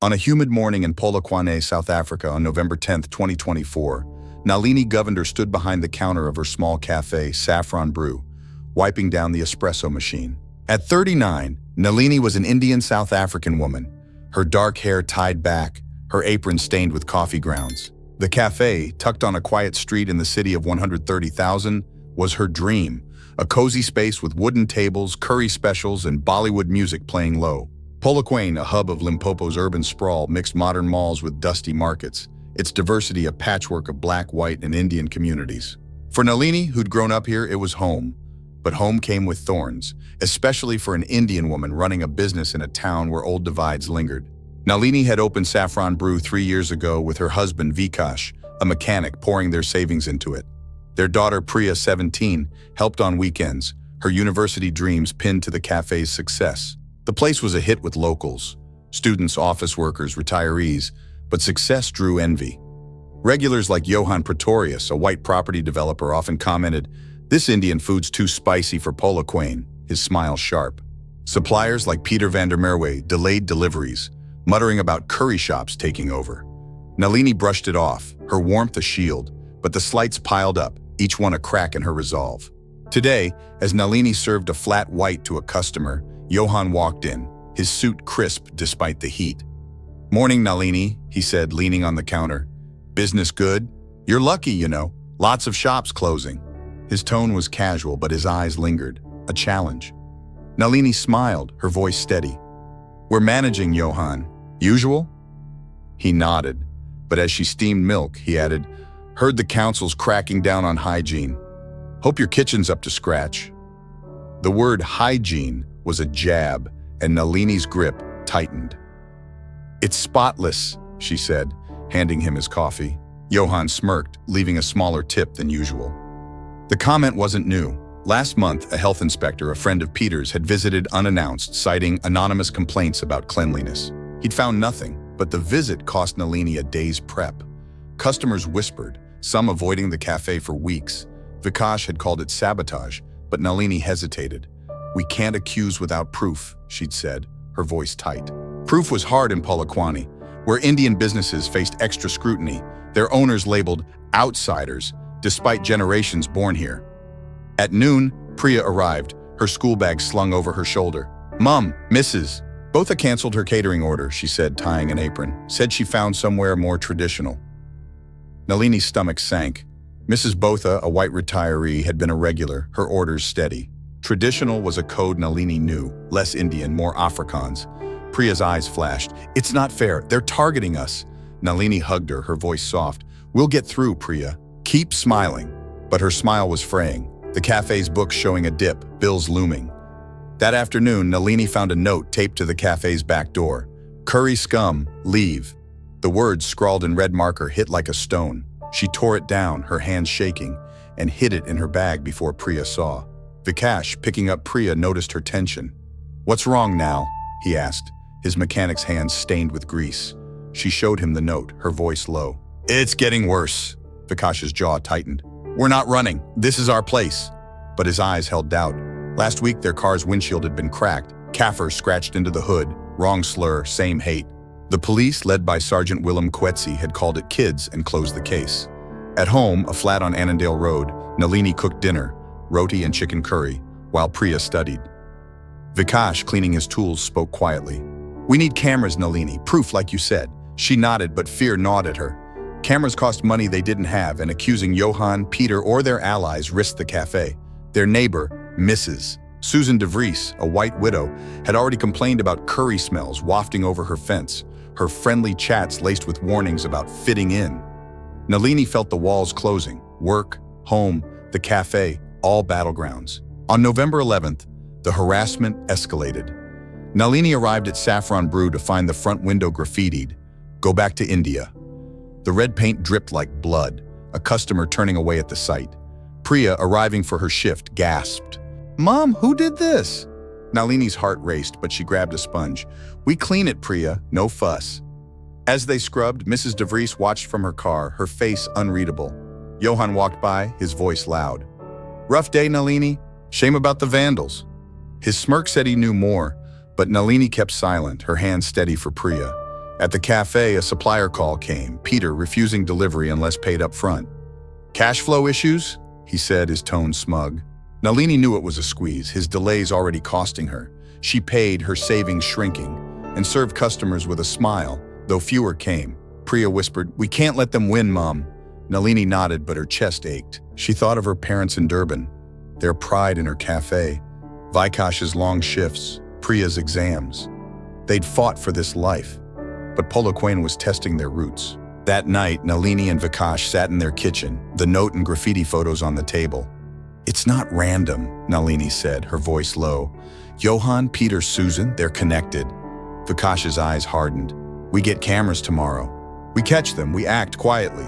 On a humid morning in Polokwane, South Africa on November 10, 2024, Nalini Govender stood behind the counter of her small cafe, Saffron Brew, wiping down the espresso machine. At 39, Nalini was an Indian South African woman, her dark hair tied back, her apron stained with coffee grounds. The cafe, tucked on a quiet street in the city of 130,000, was her dream, a cozy space with wooden tables, curry specials, and Bollywood music playing low. Polokwane, a hub of Limpopo's urban sprawl, mixed modern malls with dusty markets, its diversity a patchwork of black, white, and Indian communities. For Nalini, who'd grown up here, it was home. But home came with thorns, especially for an Indian woman running a business in a town where old divides lingered. Nalini had opened Saffron Brew 3 years ago with her husband Vikash, a mechanic, pouring their savings into it. Their daughter Priya, 17, helped on weekends, her university dreams pinned to the cafe's success. The place was a hit with locals, students, office workers, retirees, but success drew envy. Regulars like Johan Pretorius, a white property developer, often commented, "This Indian food's too spicy for Polokwane," his smile sharp. Suppliers like Peter van der Merwe delayed deliveries, muttering about curry shops taking over. Nalini brushed it off, her warmth a shield, but the slights piled up, each one a crack in her resolve. Today, as Nalini served a flat white to a customer, Johan walked in, his suit crisp despite the heat. "Morning, Nalini," he said, leaning on the counter. "Business good? You're lucky, you know. Lots of shops closing." His tone was casual, but his eyes lingered, a challenge. Nalini smiled, her voice steady. "We're managing, Johan. Usual?" He nodded, but as she steamed milk, he added, "Heard the council's cracking down on hygiene. Hope your kitchen's up to scratch." The word hygiene was a jab, and Nalini's grip tightened. "It's spotless," she said, handing him his coffee. Johan smirked, leaving a smaller tip than usual. The comment wasn't new. Last month, a health inspector, a friend of Peter's, had visited unannounced, citing anonymous complaints about cleanliness. He'd found nothing, but the visit cost Nalini a day's prep. Customers whispered, some avoiding the cafe for weeks. Vikash had called it sabotage, but Nalini hesitated. "We can't accuse without proof," she'd said, her voice tight. Proof was hard in Polokwane, where Indian businesses faced extra scrutiny, their owners labeled outsiders, despite generations born here. At noon, Priya arrived, her school bag slung over her shoulder. "Mom, Mrs. Botha canceled her catering order," she said, tying an apron. "Said she found somewhere more traditional." Nalini's stomach sank. Mrs. Botha, a white retiree, had been a regular, her orders steady. Traditional was a code Nalini knew, less Indian, more Afrikaans. Priya's eyes flashed. "It's not fair. They're targeting us." Nalini hugged her, her voice soft. "We'll get through, Priya. Keep smiling." But her smile was fraying. The cafe's books showing a dip, bills looming. That afternoon, Nalini found a note taped to the cafe's back door. "Curry scum, leave." The words, scrawled in red marker, hit like a stone. She tore it down, her hands shaking, and hid it in her bag before Priya saw. Vikash, picking up Priya, noticed her tension. "What's wrong now?" he asked, his mechanic's hands stained with grease. She showed him the note, her voice low. "It's getting worse." Vikash's jaw tightened. "We're not running. This is our place." But his eyes held doubt. Last week, their car's windshield had been cracked, Kaffir scratched into the hood, wrong slur, same hate. The police, led by Sergeant Willem Kwetsi, had called it kids and closed the case. At home, a flat on Annandale Road, Nalini cooked dinner, roti and chicken curry, while Priya studied. Vikash, cleaning his tools, spoke quietly. "We need cameras, Nalini, proof like you said." She nodded, but fear gnawed at her. Cameras cost money they didn't have, and accusing Johan, Peter, or their allies risked the cafe. Their neighbor, Mrs. Susan de Vries, a white widow, had already complained about curry smells wafting over her fence, her friendly chats laced with warnings about fitting in. Nalini felt the walls closing. Work, home, the cafe, all battlegrounds. On November 11th, the harassment escalated. Nalini arrived at Saffron Brew to find the front window graffitied, "Go back to India." The red paint dripped like blood, a customer turning away at the sight. Priya, arriving for her shift, gasped. "Mom, who did this?" Nalini's heart raced, but she grabbed a sponge. "We clean it, Priya, no fuss." As they scrubbed, Mrs. de Vries watched from her car, her face unreadable. Johan walked by, his voice loud. "Rough day, Nalini? Shame about the vandals." His smirk said he knew more, but Nalini kept silent, her hands steady for Priya. At the cafe, a supplier call came, Peter refusing delivery unless paid up front. "Cash flow issues?" he said, his tone smug. Nalini knew it was a squeeze, his delays already costing her. She paid, her savings shrinking, and served customers with a smile, though fewer came. Priya whispered, "We can't let them win, Mom." Nalini nodded, but her chest ached. She thought of her parents in Durban, their pride in her cafe, Vikash's long shifts, Priya's exams. They'd fought for this life, but Polokwane was testing their roots. That night, Nalini and Vikash sat in their kitchen, the note and graffiti photos on the table. "It's not random," Nalini said, her voice low. "Johan, Peter, Susan, they're connected." Vikash's eyes hardened. "We get cameras tomorrow. We catch them, we act quietly."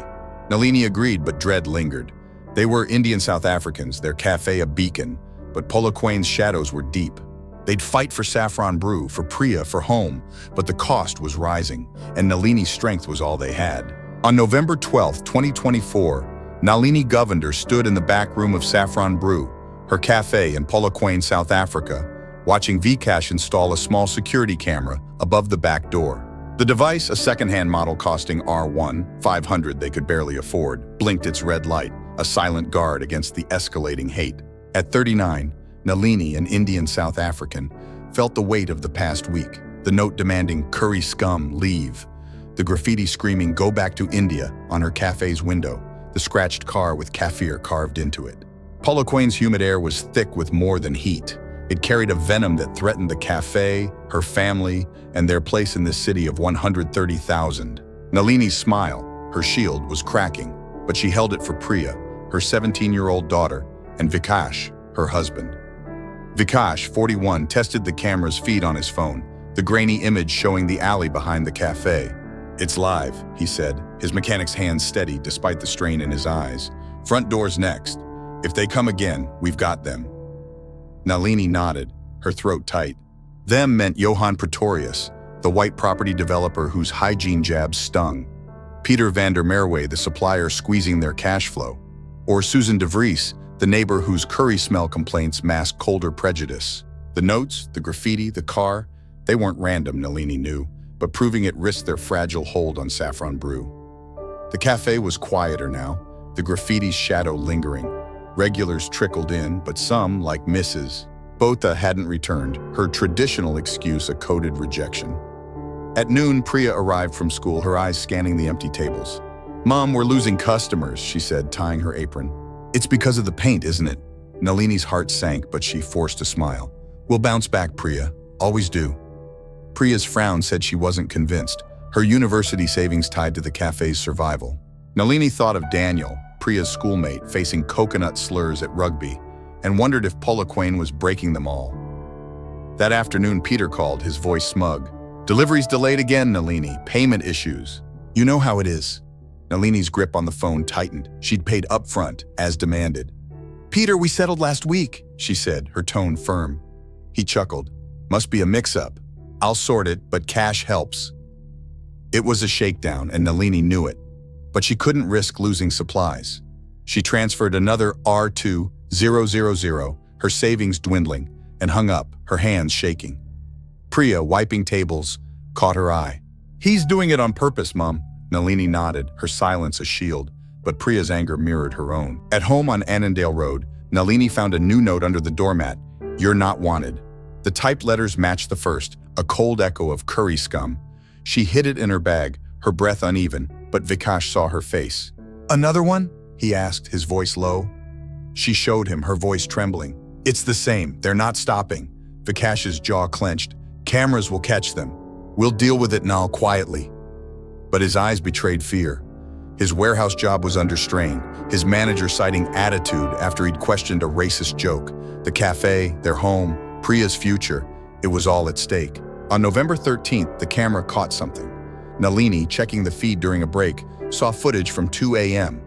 Nalini agreed, but dread lingered. They were Indian South Africans, their cafe a beacon, but Polokwane's shadows were deep. They'd fight for saffron brew, for Priya, for home, but the cost was rising, and Nalini's strength was all they had. On November 12, 2024, Nalini Govender stood in the back room of Saffron Brew, her cafe in Polokwane, South Africa, watching Vikash install a small security camera above the back door. The device, a second-hand model costing R1,500 they could barely afford, blinked its red light, a silent guard against the escalating hate. At 39, Nalini, an Indian South African, felt the weight of the past week, the note demanding "curry scum, leave," the graffiti screaming "go back to India" on her cafe's window, the scratched car with "Kafir" carved into it. Polokwane's humid air was thick with more than heat. It carried a venom that threatened the cafe, her family, and their place in this city of 130,000. Nalini's smile, her shield, was cracking, but she held it for Priya, her 17-year-old daughter, and Vikash, her husband. Vikash, 41, tested the camera's feed on his phone, the grainy image showing the alley behind the cafe. "It's live," he said, his mechanic's hands steady despite the strain in his eyes. "Front door's next. If they come again, we've got them." Nalini nodded, her throat tight. Them meant Johan Pretorius, the white property developer whose hygiene jabs stung. Peter van der Merwe, the supplier squeezing their cash flow. Or Susan de Vries, the neighbor whose curry smell complaints masked colder prejudice. The notes, the graffiti, the car, they weren't random, Nalini knew, but proving it risked their fragile hold on Saffron Brew. The cafe was quieter now, the graffiti's shadow lingering. Regulars trickled in, but some, like Mrs. Botha, hadn't returned, her traditional excuse a coded rejection. At noon, Priya arrived from school, her eyes scanning the empty tables. "Mom, we're losing customers," she said, tying her apron. "It's because of the paint, isn't it?" Nalini's heart sank, but she forced a smile. "We'll bounce back, Priya. Always do." Priya's frown said she wasn't convinced, her university savings tied to the cafe's survival. Nalini thought of Daniel, Priya's schoolmate, facing coconut slurs at rugby, and wondered if Polokwane was breaking them all. That afternoon, Peter called, his voice smug. "Delivery's delayed again, Nalini. Payment issues." "You know how it is." Nalini's grip on the phone tightened. She'd paid up front, as demanded. "Peter, we settled last week," she said, her tone firm. He chuckled. "Must be a mix-up. I'll sort it, but cash helps." It was a shakedown, and Nalini knew it. But she couldn't risk losing supplies. She transferred another R2,000, her savings dwindling, and hung up, her hands shaking. Priya, wiping tables, caught her eye. "He's doing it on purpose, Mom." Nalini nodded, her silence a shield, but Priya's anger mirrored her own. At home on Annandale Road, Nalini found a new note under the doormat. "You're not wanted." The typed letters matched the first, a cold echo of curry scum. She hid it in her bag, her breath uneven, but Vikash saw her face. "Another one?" he asked, his voice low. She showed him, her voice trembling. "It's the same. They're not stopping." Vikash's jaw clenched. "Cameras will catch them. We'll deal with it now quietly." But his eyes betrayed fear. His warehouse job was under strain, his manager citing attitude after he'd questioned a racist joke. The cafe, their home, Priya's future, it was all at stake. On November 13th, the camera caught something. Nalini, checking the feed during a break, saw footage from 2 a.m.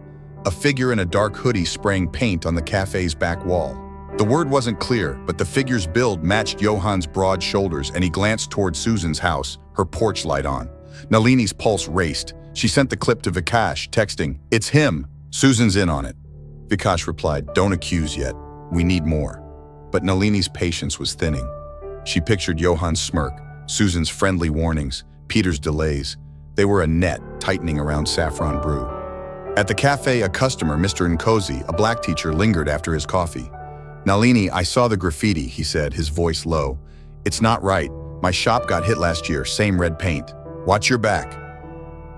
A figure in a dark hoodie spraying paint on the cafe's back wall. The word wasn't clear, but the figure's build matched Johan's broad shoulders, and he glanced toward Susan's house, her porch light on. Nalini's pulse raced. She sent the clip to Vikash, texting, "It's him. Susan's in on it." Vikash replied, "Don't accuse yet. We need more." But Nalini's patience was thinning. She pictured Johan's smirk, Susan's friendly warnings, Peter's delays, They were a net tightening around Saffron Brew. At the cafe, a customer, Mr. Nkosi, a black teacher, lingered after his coffee. "Nalini, I saw the graffiti," he said, his voice low. "It's not right. My shop got hit last year, same red paint. Watch your back."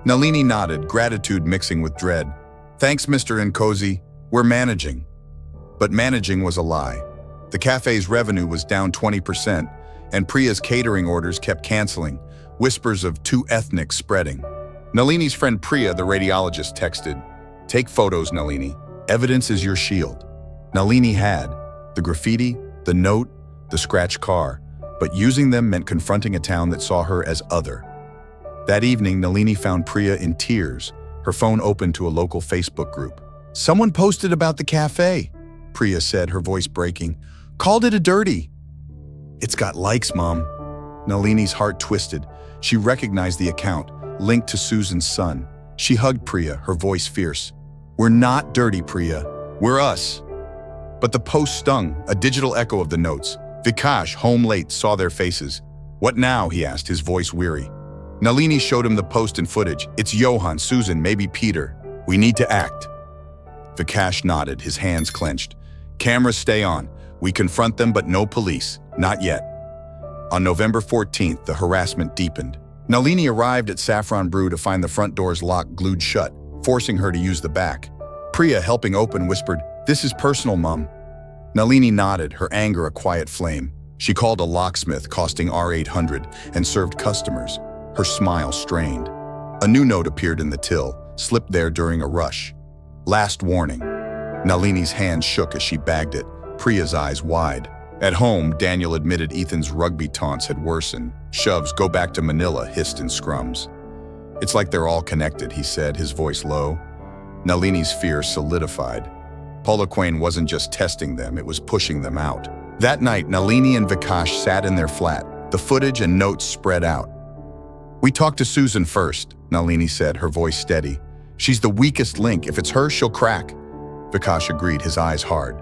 Nalini nodded, gratitude mixing with dread. "Thanks, Mr. Nkosi. We're managing." But managing was a lie. The cafe's revenue was down 20%, and Priya's catering orders kept canceling, whispers of two ethnics spreading. Nalini's friend Priya, the radiologist, texted, "Take photos, Nalini. Evidence is your shield." Nalini had the graffiti, the note, the scratched car, but using them meant confronting a town that saw her as other. That evening, Nalini found Priya in tears, her phone open to a local Facebook group. "Someone posted about the cafe," Priya said, her voice breaking. "Called it a dirty." "It's got likes, Mom." Nalini's heart twisted. She recognized the account, linked to Susan's son. She hugged Priya, her voice fierce. "We're not dirty, Priya. We're us." But the post stung, a digital echo of the notes. Vikash, home late, saw their faces. "What now?" he asked, his voice weary. Nalini showed him the post and footage. "It's Johan, Susan, maybe Peter. We need to act." Vikash nodded, his hands clenched. "Cameras stay on. We confront them, but no police. Not yet." On November 14th, the harassment deepened. Nalini arrived at Saffron Brew to find the front doors locked, glued shut, forcing her to use the back. Priya, helping open, whispered, "This is personal, Mom." Nalini nodded, her anger a quiet flame. She called a locksmith, costing R800, and served customers, her smile strained. A new note appeared in the till, slipped there during a rush. "Last warning." Nalini's hands shook as she bagged it, Priya's eyes wide. At home, Daniel admitted Ethan's rugby taunts had worsened. "Shoves, go back to Manila," hissed in scrums. "It's like they're all connected," he said, his voice low. Nalini's fear solidified. Polokwane wasn't just testing them, it was pushing them out. That night, Nalini and Vikash sat in their flat, the footage and notes spread out. "We talked to Susan first," Nalini said, her voice steady. "She's the weakest link. If it's her, she'll crack." Vikash agreed, his eyes hard.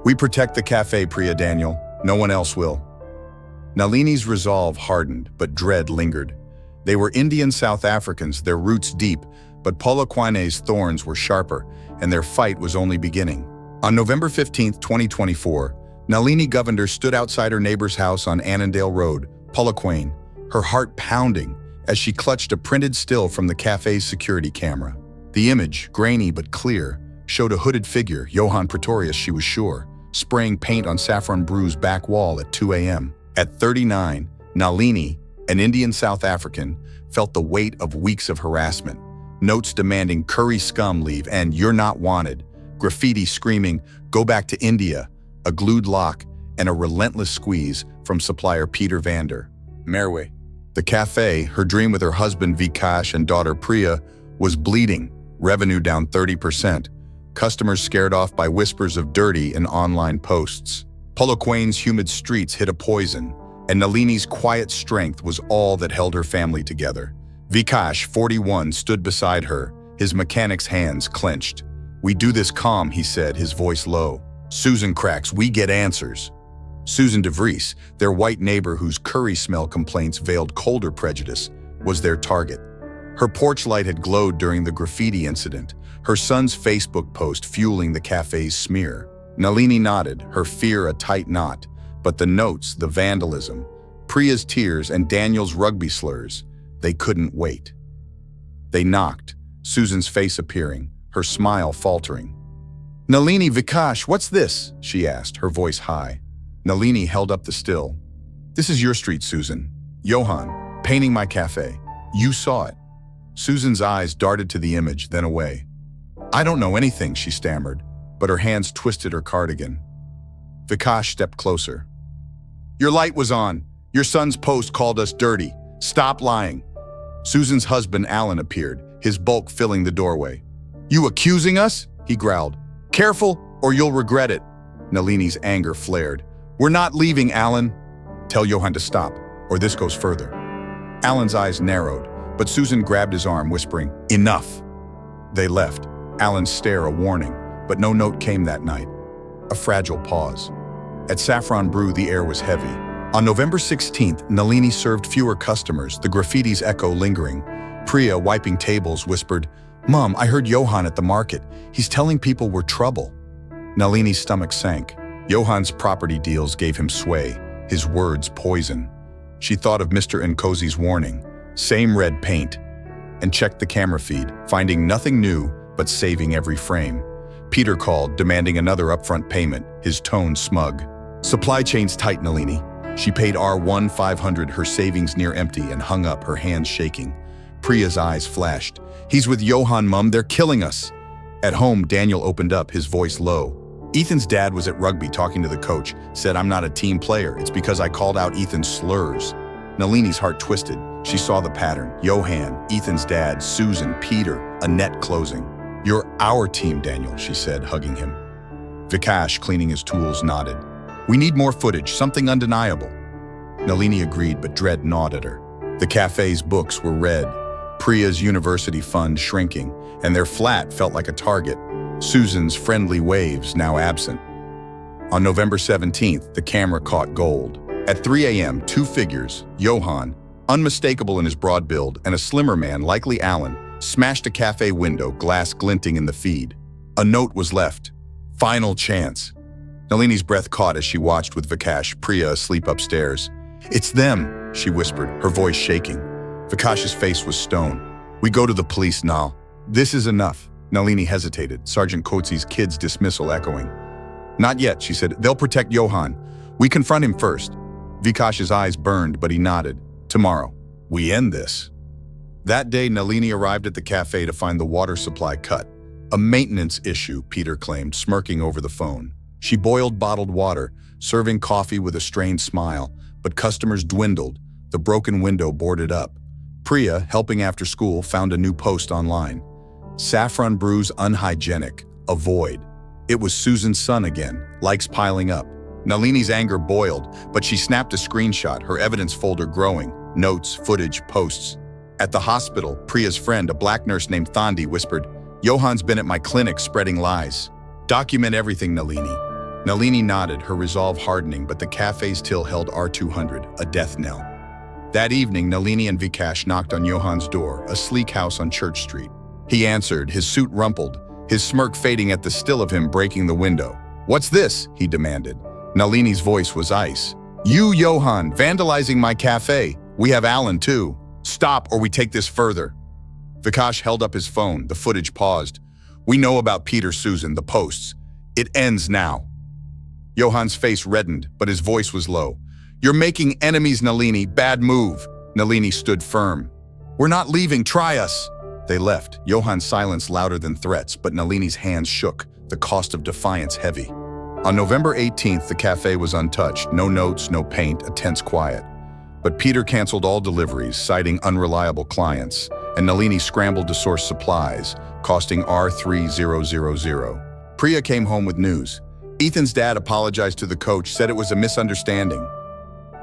"We protect the cafe, Priya, Daniel. No one else will." Nalini's resolve hardened, but dread lingered. They were Indian South Africans, their roots deep, but Polokwane's thorns were sharper, and their fight was only beginning. On November 15, 2024, Nalini Govender stood outside her neighbor's house on Annandale Road, Polokwane, her heart pounding as she clutched a printed still from the cafe's security camera. The image, grainy but clear, showed a hooded figure, Johan Pretorius she was sure, spraying paint on Saffron Brew's back wall at 2 a.m. At 39, Nalini, an Indian South African, felt the weight of weeks of harassment. Notes demanding curry scum leave and "you're not wanted," graffiti screaming "go back to India," a glued lock, and a relentless squeeze from supplier Peter Vander Merwe. The cafe, her dream with her husband Vikash and daughter Priya, was bleeding, revenue down 30%. Customers scared off by whispers of dirty in online posts. Polokwane's humid streets hid a poison, and Nalini's quiet strength was all that held her family together. Vikash, 41, stood beside her, his mechanic's hands clenched. "We do this calm," he said, his voice low. "Susan cracks, we get answers." Susan DeVries, their white neighbor whose curry smell complaints veiled colder prejudice, was their target. Her porch light had glowed during the graffiti incident, her son's Facebook post fueling the cafe's smear. Nalini nodded, her fear a tight knot, but the notes, the vandalism, Priya's tears and Daniel's rugby slurs, they couldn't wait. They knocked, Susan's face appearing, her smile faltering. "Nalini, Vikash, what's this?" she asked, her voice high. Nalini held up the still. "This is your street, Susan. Johan, painting my cafe. You saw it." Susan's eyes darted to the image, then away. "I don't know anything," she stammered, but her hands twisted her cardigan. Vikash stepped closer. "Your light was on. Your son's post called us dirty. Stop lying." Susan's husband, Alan, appeared, his bulk filling the doorway. "You accusing us?" he growled. "Careful, or you'll regret it." Nalini's anger flared. "We're not leaving, Alan." "Tell Johan to stop, or this goes further." Alan's eyes narrowed, but Susan grabbed his arm, whispering, "Enough." They left, Alan's stare a warning, but no note came that night. A fragile pause. At Saffron Brew, the air was heavy. On November 16th, Nalini served fewer customers, the graffiti's echo lingering. Priya, wiping tables, whispered, "Mom, I heard Johan at the market. He's telling people we're trouble." Nalini's stomach sank. Johan's property deals gave him sway, his words poison. She thought of Mr. Nkozi's warning, same red paint, and checked the camera feed, finding nothing new but saving every frame. Peter called, demanding another upfront payment, his tone smug. "Supply chain's tight, Nalini." She paid R1,500, her savings near empty, and hung up, her hands shaking. Priya's eyes flashed. "He's with Johan, Mum, they're killing us." At home, Daniel opened up, his voice low. "Ethan's dad was at rugby talking to the coach, said I'm not a team player, it's because I called out Ethan's slurs." Nalini's heart twisted. She saw the pattern. Johan, Ethan's dad, Susan, Peter, a net closing. "You're our team, Daniel," she said, hugging him. Vikash, cleaning his tools, nodded. "We need more footage, something undeniable." Nalini agreed, but dread gnawed at her. The cafe's books were red, Priya's university fund shrinking, and their flat felt like a target. Susan's friendly waves now absent. On November 17th, the camera caught gold. At 3 a.m., two figures, Johan, unmistakable in his broad build, and a slimmer man, likely Alan, smashed a cafe window, glass glinting in the feed. A note was left. "Final chance." Nalini's breath caught as she watched with Vikash, Priya asleep upstairs. "It's them," she whispered, her voice shaking. Vikash's face was stone. "We go to the police, Nal. This is enough." Nalini hesitated, Sergeant Coetzee's kid's dismissal echoing. "Not yet," she said. "They'll protect Johan. We confront him first." Vikash's eyes burned, but he nodded. "Tomorrow, we end this." That day, Nalini arrived at the cafe to find the water supply cut. "A maintenance issue," Peter claimed, smirking over the phone. She boiled bottled water, serving coffee with a strained smile, but customers dwindled, the broken window boarded up. Priya, helping after school, found a new post online. "Saffron Brew's unhygienic. Avoid." It was Susan's son again, likes piling up. Nalini's anger boiled, but she snapped a screenshot, her evidence folder growing, notes, footage, posts. At the hospital, Priya's friend, a black nurse named Thandi, whispered, "Johan's been at my clinic spreading lies. Document everything, Nalini." Nalini nodded, her resolve hardening, but the cafe's till held R200, a death knell. That evening, Nalini and Vikash knocked on Johan's door, a sleek house on Church Street. He answered, his suit rumpled, his smirk fading at the still of him breaking the window. "What's this?" he demanded. Nalini's voice was ice. "You, Johan, vandalizing my cafe. We have Alan, too. Stop, or we take this further." Vikash held up his phone, the footage paused. "We know about Peter, Susan, the posts. It ends now." Johan's face reddened, but his voice was low. "You're making enemies, Nalini. Bad move." Nalini stood firm. "We're not leaving. Try us." They left, Johan's silence louder than threats, but Nalini's hands shook, the cost of defiance heavy. On November 18th, the cafe was untouched. No notes, no paint, a tense quiet. But Peter canceled all deliveries, citing unreliable clients, and Nalini scrambled to source supplies, costing R3000. Priya came home with news. Ethan's dad apologized to the coach, said it was a misunderstanding.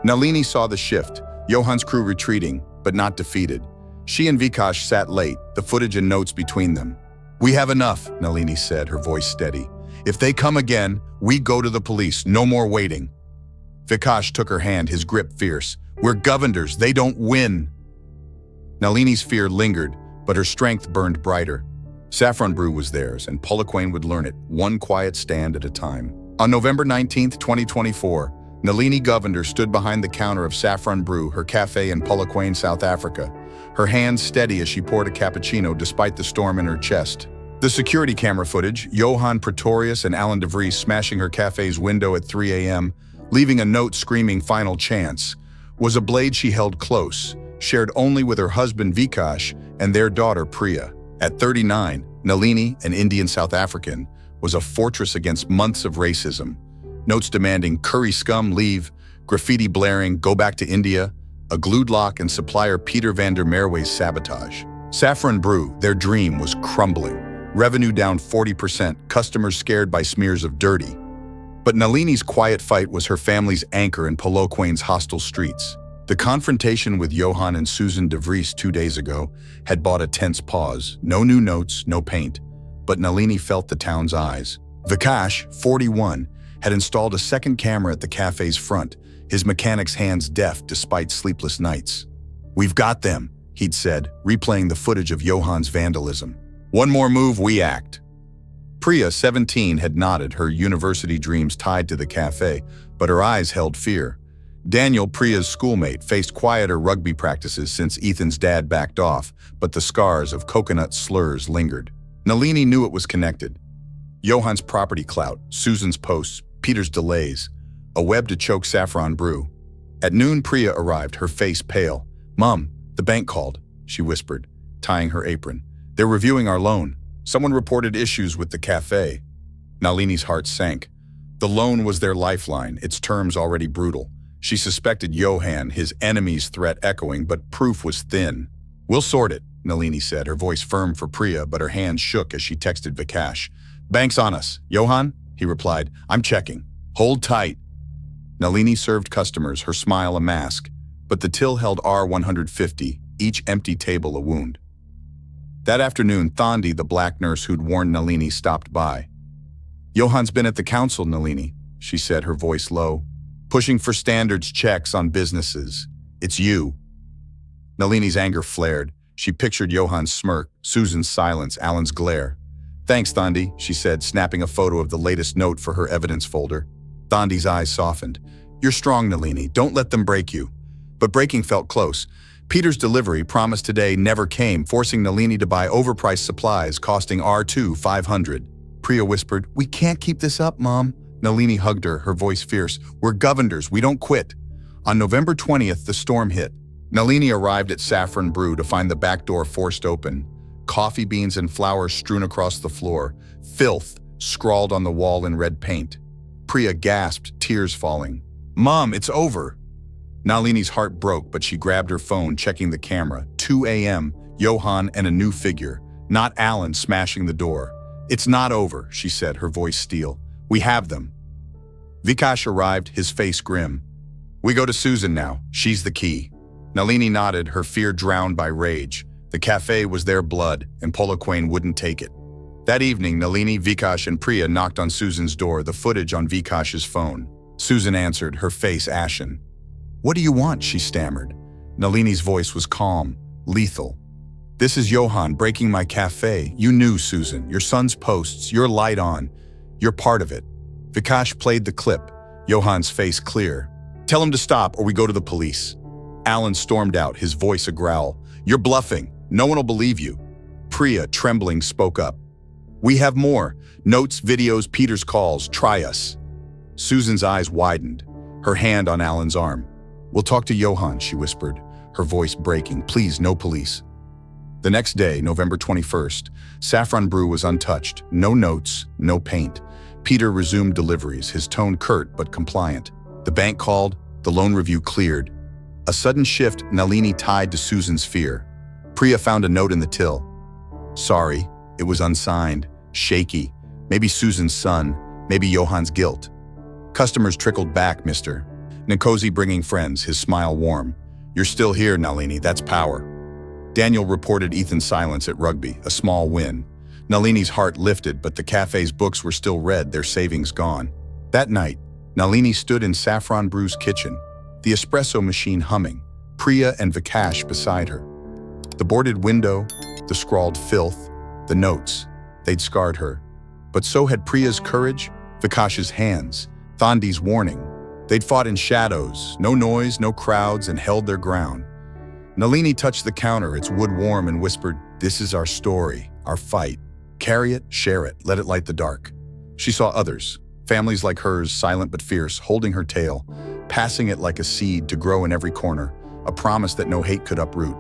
Nalini saw the shift, Johan's crew retreating, but not defeated. She and Vikash sat late, the footage and notes between them. "We have enough," Nalini said, her voice steady. "If they come again, we go to the police, no more waiting." Vikash took her hand, his grip fierce. "We're governors, they don't win." Nalini's fear lingered, but her strength burned brighter. Saffron Brew was theirs, and Polokwane would learn it, one quiet stand at a time. On November 19th, 2024, Nalini Govender stood behind the counter of Saffron Brew, her cafe in Polokwane, South Africa, her hands steady as she poured a cappuccino despite the storm in her chest. The security camera footage, Johan Pretorius and Alan DeVries smashing her cafe's window at 3 a.m., leaving a note screaming "final chance," was a blade she held close, shared only with her husband Vikash and their daughter Priya. At 39, Nalini, an Indian South African, was a fortress against months of racism. Notes demanding "curry scum, leave," graffiti blaring "go back to India," a glued lock, and supplier Peter van der Merwe's sabotage. Saffron Brew, their dream, was crumbling. Revenue down 40%, customers scared by smears of dirty. But Nalini's quiet fight was her family's anchor in Polokwane's hostile streets. The confrontation with Johan and Susan DeVries 2 days ago had bought a tense pause. No new notes, no paint. But Nalini felt the town's eyes. Vikash, 41, had installed a second camera at the cafe's front, his mechanic's hands deft despite sleepless nights. "We've got them," he'd said, replaying the footage of Johan's vandalism. One more move, we act. Priya, 17, had nodded, her university dreams tied to the cafe, but her eyes held fear. Daniel, Priya's schoolmate, faced quieter rugby practices since Ethan's dad backed off, but the scars of coconut slurs lingered. Nalini knew it was connected. Johan's property clout, Susan's posts, Peter's delays, a web to choke Saffron Brew. At noon, Priya arrived, her face pale. "Mom, the bank called," she whispered, tying her apron. "They're reviewing our loan. Someone reported issues with the cafe." Nalini's heart sank. The loan was their lifeline, its terms already brutal. She suspected Johan, his enemy's threat echoing, but proof was thin. "We'll sort it," Nalini said, her voice firm for Priya, but her hands shook as she texted Vikash. "Bank's on us. Johan?" he replied. "I'm checking. Hold tight." Nalini served customers, her smile a mask, but the till held R150, each empty table a wound. That afternoon, Thandi, the black nurse who'd warned Nalini, stopped by. "Johan's been at the council, Nalini," she said, her voice low. "Pushing for standards checks on businesses. It's you." Nalini's anger flared. She pictured Johan's smirk, Susan's silence, Alan's glare. "Thanks, Thandi," she said, snapping a photo of the latest note for her evidence folder. Thandi's eyes softened. "You're strong, Nalini. Don't let them break you." But breaking felt close. Peter's delivery, promised today, never came, forcing Nalini to buy overpriced supplies costing R2 $500. Priya whispered, "We can't keep this up, Mom." Nalini hugged her, her voice fierce. "We're governors, we don't quit." On November 20th, the storm hit. Nalini arrived at Saffron Brew to find the back door forced open. Coffee beans and flowers strewn across the floor. Filth scrawled on the wall in red paint. Priya gasped, tears falling. "Mom, it's over." Nalini's heart broke, but she grabbed her phone, checking the camera. 2 a.m., Johan and a new figure, not Alan, smashing the door. "It's not over," she said, her voice steel. "We have them." Vikash arrived, his face grim. "We go to Susan now. She's the key." Nalini nodded, her fear drowned by rage. The cafe was their blood, and Polokwane wouldn't take it. That evening, Nalini, Vikash, and Priya knocked on Susan's door, the footage on Vikash's phone. Susan answered, her face ashen. "What do you want?" she stammered. Nalini's voice was calm, lethal. "This is Johan breaking my cafe. You knew, Susan. Your son's posts, your light on. You're part of it." Vikash played the clip, Johan's face clear. "Tell him to stop or we go to the police." Alan stormed out, his voice a growl. "You're bluffing. No one will believe you." Priya, trembling, spoke up. "We have more. Notes, videos, Peter's calls. Try us." Susan's eyes widened, her hand on Alan's arm. "We'll talk to Johan," she whispered, her voice breaking. "Please, no police." The next day, November 21st, Saffron Brew was untouched. No notes, no paint. Peter resumed deliveries, his tone curt but compliant. The bank called, the loan review cleared. A sudden shift Nalini tied to Susan's fear. Priya found a note in the till. "Sorry," it was unsigned, shaky. Maybe Susan's son, maybe Johan's guilt. Customers trickled back, Mr. Nkosi bringing friends, his smile warm. "You're still here, Nalini, that's power." Daniel reported Ethan's silence at rugby, a small win. Nalini's heart lifted, but the cafe's books were still red, their savings gone. That night, Nalini stood in Saffron Brew's kitchen, the espresso machine humming, Priya and Vikash beside her. The boarded window, the scrawled filth, the notes, they'd scarred her. But so had Priya's courage, Vikash's hands, Thandi's warning. They'd fought in shadows, no noise, no crowds, and held their ground. Nalini touched the counter, its wood warm, and whispered, "This is our story, our fight. Carry it, share it, let it light the dark." She saw others, families like hers, silent but fierce, holding her tale, passing it like a seed to grow in every corner, a promise that no hate could uproot.